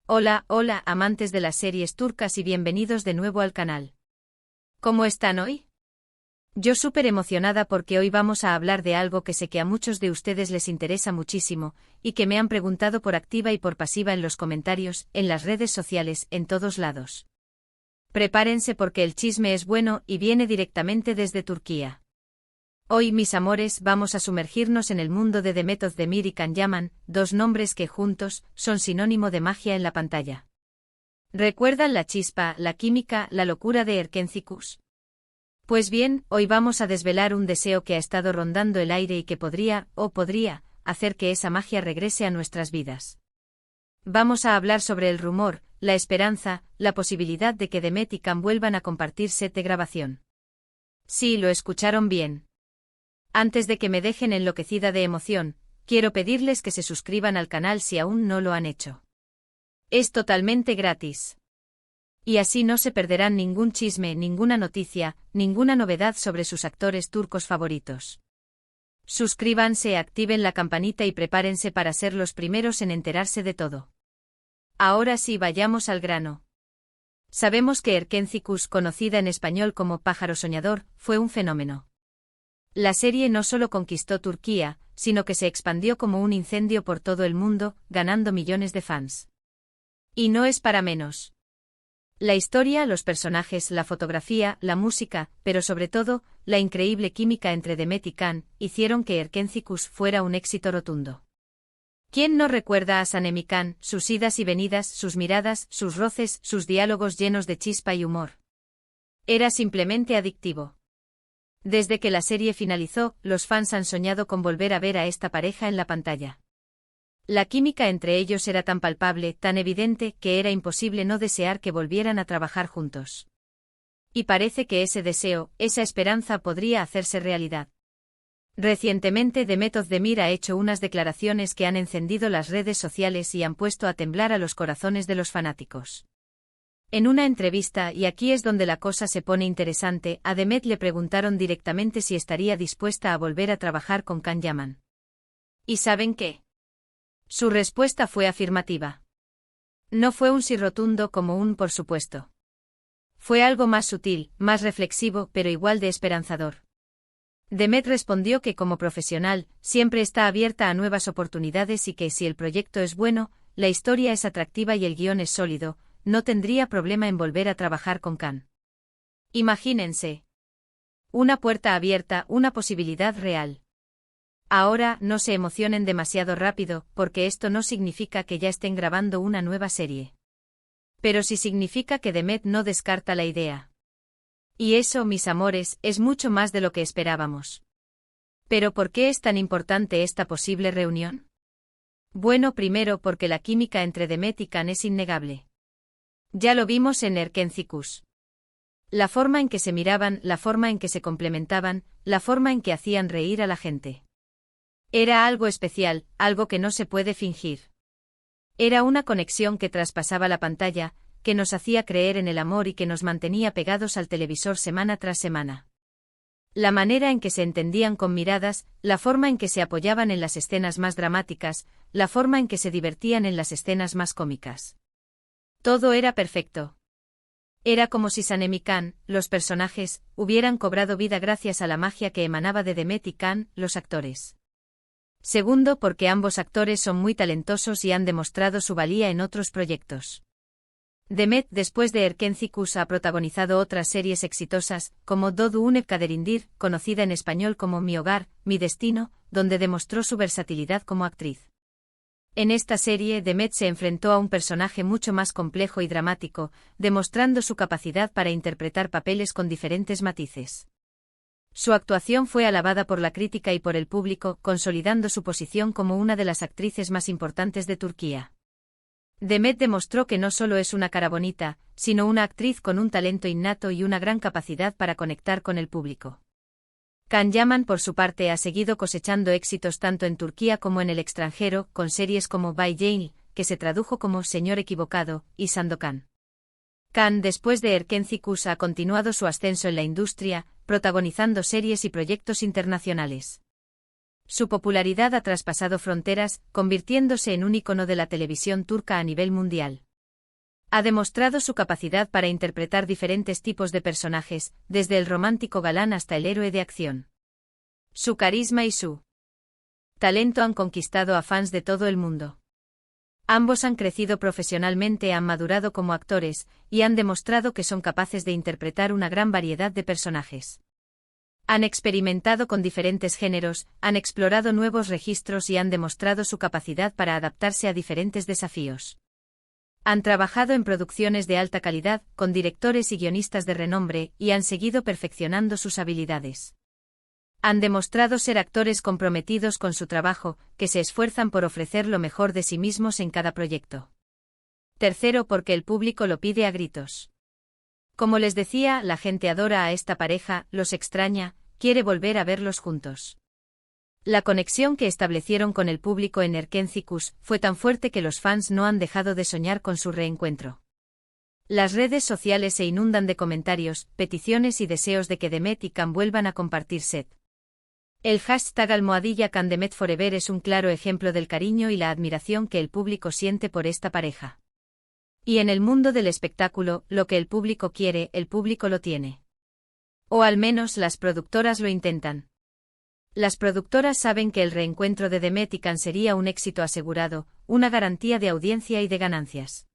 Hola, hola, amantes de las series turcas y bienvenidos de nuevo al canal. ¿Cómo están hoy? Yo súper emocionada porque hoy vamos a hablar de algo que sé que a muchos de ustedes les interesa muchísimo, y que me han preguntado por activa y por pasiva en los comentarios, en las redes sociales, en todos lados. Prepárense porque el chisme es bueno y viene directamente desde Turquía. Hoy, mis amores, vamos a sumergirnos en el mundo de Demet Özdemir y Can Yaman, dos nombres que juntos son sinónimo de magia en la pantalla. ¿Recuerdan la chispa, la química, la locura de Erkenci? Pues bien, hoy vamos a desvelar un deseo que ha estado rondando el aire y que podría hacer que esa magia regrese a nuestras vidas. Vamos a hablar sobre el rumor, la esperanza, la posibilidad de que Demet y Can vuelvan a compartir set de grabación. Sí, lo escucharon bien. Antes de que me dejen enloquecida de emoción, quiero pedirles que se suscriban al canal si aún no lo han hecho. Es totalmente gratis. Y así no se perderán ningún chisme, ninguna noticia, ninguna novedad sobre sus actores turcos favoritos. Suscríbanse, activen la campanita y prepárense para ser los primeros en enterarse de todo. Ahora sí, vayamos al grano. Sabemos que Erkenci, conocida en español como Pájaro Soñador, fue un fenómeno. La serie no solo conquistó Turquía, sino que se expandió como un incendio por todo el mundo, ganando millones de fans. Y no es para menos. La historia, los personajes, la fotografía, la música, pero sobre todo, la increíble química entre Demet y Can, hicieron que Erkenci fuera un éxito rotundo. ¿Quién no recuerda a Sanem y Can, sus idas y venidas, sus miradas, sus roces, sus diálogos llenos de chispa y humor? Era simplemente adictivo. Desde que la serie finalizó, los fans han soñado con volver a ver a esta pareja en la pantalla. La química entre ellos era tan palpable, tan evidente, que era imposible no desear que volvieran a trabajar juntos. Y parece que ese deseo, esa esperanza podría hacerse realidad. Recientemente Demet Özdemir ha hecho unas declaraciones que han encendido las redes sociales y han puesto a temblar a los corazones de los fanáticos. En una entrevista, y aquí es donde la cosa se pone interesante, a Demet le preguntaron directamente si estaría dispuesta a volver a trabajar con Can Yaman. ¿Y saben qué? Su respuesta fue afirmativa. No fue un sí rotundo como un por supuesto. Fue algo más sutil, más reflexivo, pero igual de esperanzador. Demet respondió que como profesional, siempre está abierta a nuevas oportunidades y que si el proyecto es bueno, la historia es atractiva y el guión es sólido, no tendría problema en volver a trabajar con Can. Imagínense. Una puerta abierta, una posibilidad real. Ahora, no se emocionen demasiado rápido, porque esto no significa que ya estén grabando una nueva serie. Pero sí significa que Demet no descarta la idea. Y eso, mis amores, es mucho más de lo que esperábamos. ¿Pero por qué es tan importante esta posible reunión? Bueno, primero porque la química entre Demet y Can es innegable. Ya lo vimos en Erkenci. La forma en que se miraban, la forma en que se complementaban, la forma en que hacían reír a la gente. Era algo especial, algo que no se puede fingir. Era una conexión que traspasaba la pantalla, que nos hacía creer en el amor y que nos mantenía pegados al televisor semana tras semana. La manera en que se entendían con miradas, la forma en que se apoyaban en las escenas más dramáticas, la forma en que se divertían en las escenas más cómicas. Todo era perfecto. Era como si Sanem y Can, los personajes, hubieran cobrado vida gracias a la magia que emanaba de Demet y Can, los actores. Segundo, porque ambos actores son muy talentosos y han demostrado su valía en otros proyectos. Demet, después de Erkenci, ha protagonizado otras series exitosas, como Doğu Unep Kaderindir, conocida en español como Mi Hogar, Mi Destino, donde demostró su versatilidad como actriz. En esta serie, Demet se enfrentó a un personaje mucho más complejo y dramático, demostrando su capacidad para interpretar papeles con diferentes matices. Su actuación fue alabada por la crítica y por el público, consolidando su posición como una de las actrices más importantes de Turquía. Demet demostró que no solo es una cara bonita, sino una actriz con un talento innato y una gran capacidad para conectar con el público. Can Yaman, por su parte, ha seguido cosechando éxitos tanto en Turquía como en el extranjero, con series como Bay Jail, que se tradujo como Señor Equivocado, y Sandokan. Can, después de Erkenci, ha continuado su ascenso en la industria, protagonizando series y proyectos internacionales. Su popularidad ha traspasado fronteras, convirtiéndose en un ícono de la televisión turca a nivel mundial. Ha demostrado su capacidad para interpretar diferentes tipos de personajes, desde el romántico galán hasta el héroe de acción. Su carisma y su talento han conquistado a fans de todo el mundo. Ambos han crecido profesionalmente, han madurado como actores, y han demostrado que son capaces de interpretar una gran variedad de personajes. Han experimentado con diferentes géneros, han explorado nuevos registros y han demostrado su capacidad para adaptarse a diferentes desafíos. Han trabajado en producciones de alta calidad, con directores y guionistas de renombre, y han seguido perfeccionando sus habilidades. Han demostrado ser actores comprometidos con su trabajo, que se esfuerzan por ofrecer lo mejor de sí mismos en cada proyecto. Tercero, porque el público lo pide a gritos. Como les decía, la gente adora a esta pareja, los extraña, quiere volver a verlos juntos. La conexión que establecieron con el público en Erkencicus fue tan fuerte que los fans no han dejado de soñar con su reencuentro. Las redes sociales se inundan de comentarios, peticiones y deseos de que Demet y Can vuelvan a compartir set. El hashtag #CanDemetForever es un claro ejemplo del cariño y la admiración que el público siente por esta pareja. Y en el mundo del espectáculo, lo que el público quiere, el público lo tiene. O al menos las productoras lo intentan. Las productoras saben que el reencuentro de Demet y Can sería un éxito asegurado, una garantía de audiencia y de ganancias.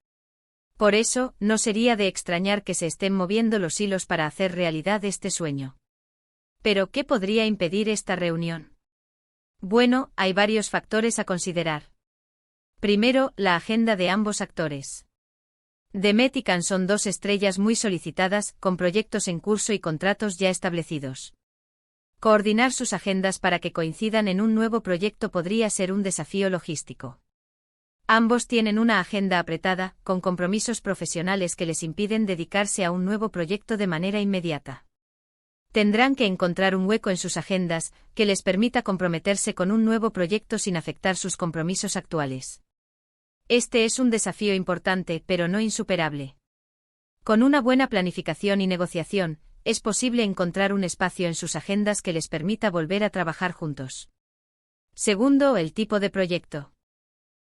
Por eso, no sería de extrañar que se estén moviendo los hilos para hacer realidad este sueño. ¿Pero qué podría impedir esta reunión? Bueno, hay varios factores a considerar. Primero, la agenda de ambos actores. Demet y Can son dos estrellas muy solicitadas, con proyectos en curso y contratos ya establecidos. Coordinar sus agendas para que coincidan en un nuevo proyecto podría ser un desafío logístico. Ambos tienen una agenda apretada, con compromisos profesionales que les impiden dedicarse a un nuevo proyecto de manera inmediata. Tendrán que encontrar un hueco en sus agendas, que les permita comprometerse con un nuevo proyecto sin afectar sus compromisos actuales. Este es un desafío importante, pero no insuperable. Con una buena planificación y negociación, es posible encontrar un espacio en sus agendas que les permita volver a trabajar juntos. Segundo, el tipo de proyecto.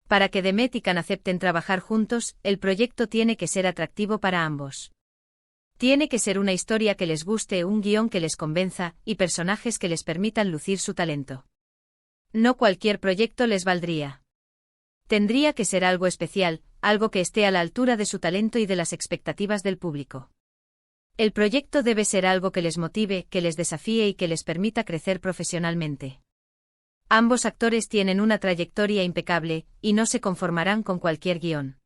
Para que Demet y Can acepten trabajar juntos, el proyecto tiene que ser atractivo para ambos. Tiene que ser una historia que les guste, un guión que les convenza, y personajes que les permitan lucir su talento. No cualquier proyecto les valdría. Tendría que ser algo especial, algo que esté a la altura de su talento y de las expectativas del público. El proyecto debe ser algo que les motive, que les desafíe y que les permita crecer profesionalmente. Ambos actores tienen una trayectoria impecable, y no se conformarán con cualquier guión.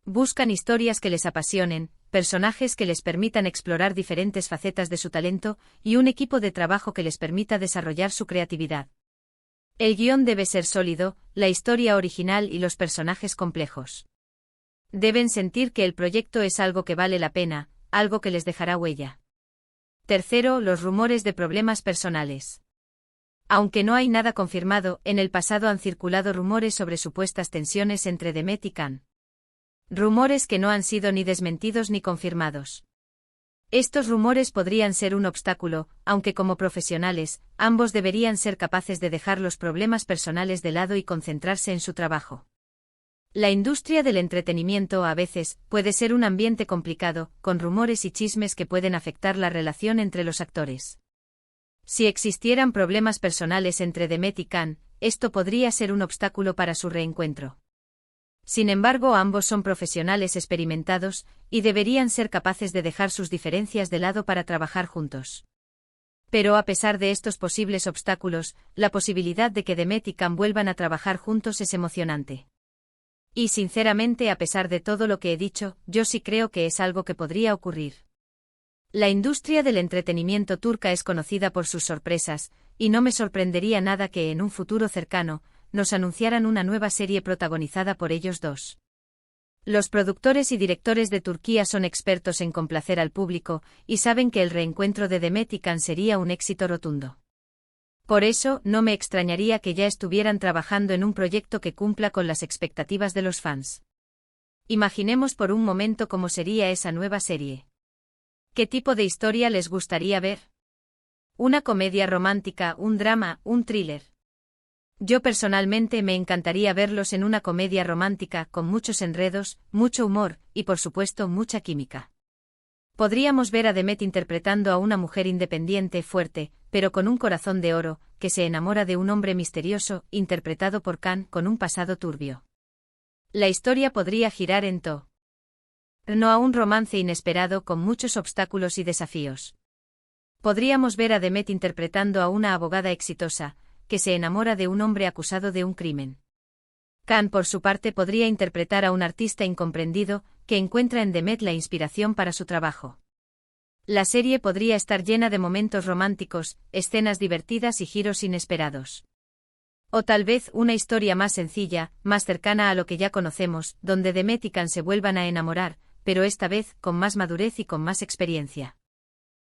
Buscan historias que les apasionen, personajes que les permitan explorar diferentes facetas de su talento, y un equipo de trabajo que les permita desarrollar su creatividad. El guión debe ser sólido, la historia original y los personajes complejos. Deben sentir que el proyecto es algo que vale la pena, algo que les dejará huella. Tercero, los rumores de problemas personales. Aunque no hay nada confirmado, en el pasado han circulado rumores sobre supuestas tensiones entre Demet y Can. Rumores que no han sido ni desmentidos ni confirmados. Estos rumores podrían ser un obstáculo, aunque como profesionales, ambos deberían ser capaces de dejar los problemas personales de lado y concentrarse en su trabajo. La industria del entretenimiento a veces puede ser un ambiente complicado, con rumores y chismes que pueden afectar la relación entre los actores. Si existieran problemas personales entre Demet y Can, esto podría ser un obstáculo para su reencuentro. Sin embargo, ambos son profesionales experimentados, y deberían ser capaces de dejar sus diferencias de lado para trabajar juntos. Pero a pesar de estos posibles obstáculos, la posibilidad de que Demet y Can vuelvan a trabajar juntos es emocionante. Y sinceramente, a pesar de todo lo que he dicho, yo sí creo que es algo que podría ocurrir. La industria del entretenimiento turca es conocida por sus sorpresas, y no me sorprendería nada que en un futuro cercano, nos anunciaran una nueva serie protagonizada por ellos dos. Los productores y directores de Turquía son expertos en complacer al público, y saben que el reencuentro de Demet y Can sería un éxito rotundo. Por eso, no me extrañaría que ya estuvieran trabajando en un proyecto que cumpla con las expectativas de los fans. Imaginemos por un momento cómo sería esa nueva serie. ¿Qué tipo de historia les gustaría ver? ¿Una comedia romántica, un drama, un thriller? Yo personalmente me encantaría verlos en una comedia romántica con muchos enredos, mucho humor y por supuesto mucha química. Podríamos ver a Demet interpretando a una mujer independiente, fuerte, pero con un corazón de oro, que se enamora de un hombre misterioso, interpretado por Khan, con un pasado turbio. La historia podría girar en torno a un romance inesperado con muchos obstáculos y desafíos. Podríamos ver a Demet interpretando a una abogada exitosa, que se enamora de un hombre acusado de un crimen. Khan, por su parte, podría interpretar a un artista incomprendido, que encuentra en Demet la inspiración para su trabajo. La serie podría estar llena de momentos románticos, escenas divertidas y giros inesperados. O tal vez una historia más sencilla, más cercana a lo que ya conocemos, donde Demet y Khan se vuelvan a enamorar, pero esta vez con más madurez y con más experiencia.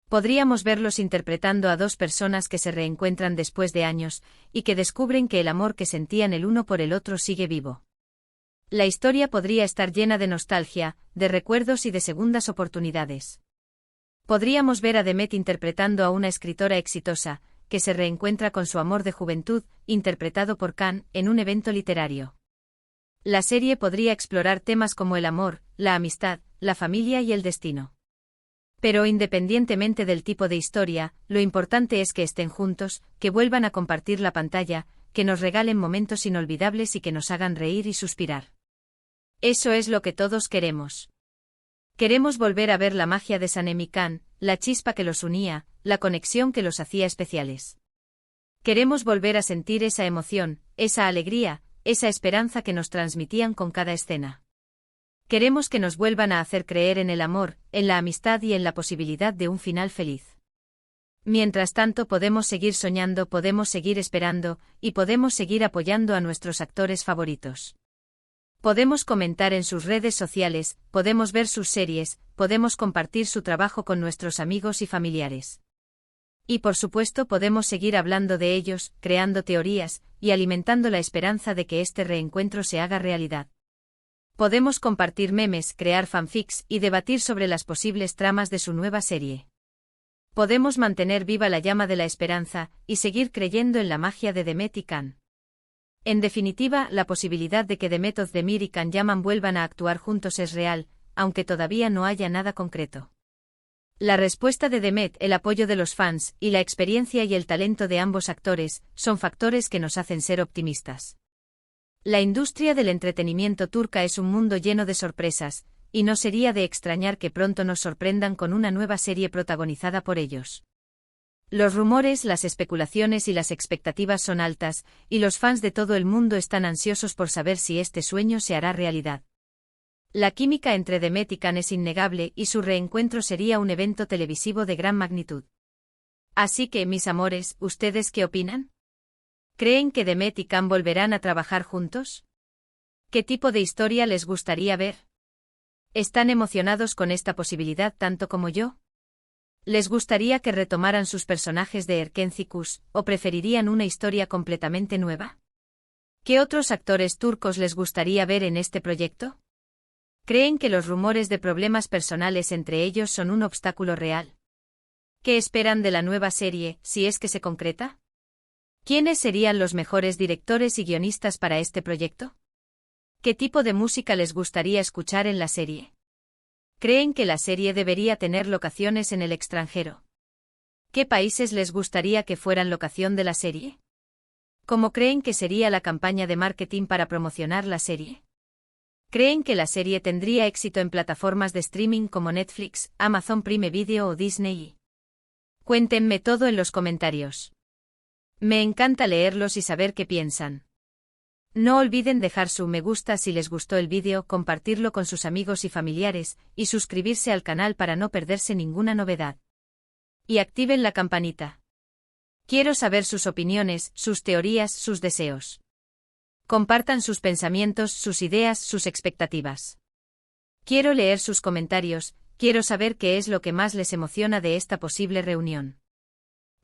Podríamos verlos interpretando a dos personas que se reencuentran después de años, y que descubren que el amor que sentían el uno por el otro sigue vivo. La historia podría estar llena de nostalgia, de recuerdos y de segundas oportunidades. Podríamos ver a Demet interpretando a una escritora exitosa, que se reencuentra con su amor de juventud, interpretado por Khan, en un evento literario. La serie podría explorar temas como el amor, la amistad, la familia y el destino. Pero independientemente del tipo de historia, lo importante es que estén juntos, que vuelvan a compartir la pantalla, que nos regalen momentos inolvidables y que nos hagan reír y suspirar. Eso es lo que todos queremos. Queremos volver a ver la magia de Sanem y Khan, la chispa que los unía, la conexión que los hacía especiales. Queremos volver a sentir esa emoción, esa alegría, esa esperanza que nos transmitían con cada escena. Queremos que nos vuelvan a hacer creer en el amor, en la amistad y en la posibilidad de un final feliz. Mientras tanto podemos seguir soñando, podemos seguir esperando, y podemos seguir apoyando a nuestros actores favoritos. Podemos comentar en sus redes sociales, podemos ver sus series, podemos compartir su trabajo con nuestros amigos y familiares. Y por supuesto podemos seguir hablando de ellos, creando teorías, y alimentando la esperanza de que este reencuentro se haga realidad. Podemos compartir memes, crear fanfics y debatir sobre las posibles tramas de su nueva serie. Podemos mantener viva la llama de la esperanza y seguir creyendo en la magia de Demet y Khan. En definitiva, la posibilidad de que Demet Özdemir y Can Yaman vuelvan a actuar juntos es real, aunque todavía no haya nada concreto. La respuesta de Demet, el apoyo de los fans, y la experiencia y el talento de ambos actores, son factores que nos hacen ser optimistas. La industria del entretenimiento turca es un mundo lleno de sorpresas, y no sería de extrañar que pronto nos sorprendan con una nueva serie protagonizada por ellos. Los rumores, las especulaciones y las expectativas son altas, y los fans de todo el mundo están ansiosos por saber si este sueño se hará realidad. La química entre Demet y Khan es innegable y su reencuentro sería un evento televisivo de gran magnitud. Así que, mis amores, ¿ustedes qué opinan? ¿Creen que Demet y Khan volverán a trabajar juntos? ¿Qué tipo de historia les gustaría ver? ¿Están emocionados con esta posibilidad tanto como yo? ¿Les gustaría que retomaran sus personajes de Erkenci Kuş, o preferirían una historia completamente nueva? ¿Qué otros actores turcos les gustaría ver en este proyecto? ¿Creen que los rumores de problemas personales entre ellos son un obstáculo real? ¿Qué esperan de la nueva serie, si es que se concreta? ¿Quiénes serían los mejores directores y guionistas para este proyecto? ¿Qué tipo de música les gustaría escuchar en la serie? ¿Creen que la serie debería tener locaciones en el extranjero? ¿Qué países les gustaría que fueran locación de la serie? ¿Cómo creen que sería la campaña de marketing para promocionar la serie? ¿Creen que la serie tendría éxito en plataformas de streaming como Netflix, Amazon Prime Video o Disney? Cuéntenme todo en los comentarios. Me encanta leerlos y saber qué piensan. No olviden dejar su me gusta si les gustó el vídeo, compartirlo con sus amigos y familiares, y suscribirse al canal para no perderse ninguna novedad. Y activen la campanita. Quiero saber sus opiniones, sus teorías, sus deseos. Compartan sus pensamientos, sus ideas, sus expectativas. Quiero leer sus comentarios, quiero saber qué es lo que más les emociona de esta posible reunión.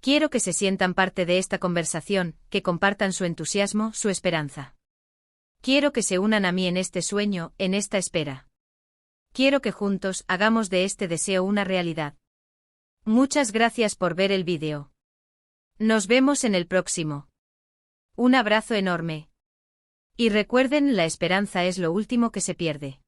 Quiero que se sientan parte de esta conversación, que compartan su entusiasmo, su esperanza. Quiero que se unan a mí en este sueño, en esta espera. Quiero que juntos hagamos de este deseo una realidad. Muchas gracias por ver el vídeo. Nos vemos en el próximo. Un abrazo enorme. Y recuerden, la esperanza es lo último que se pierde.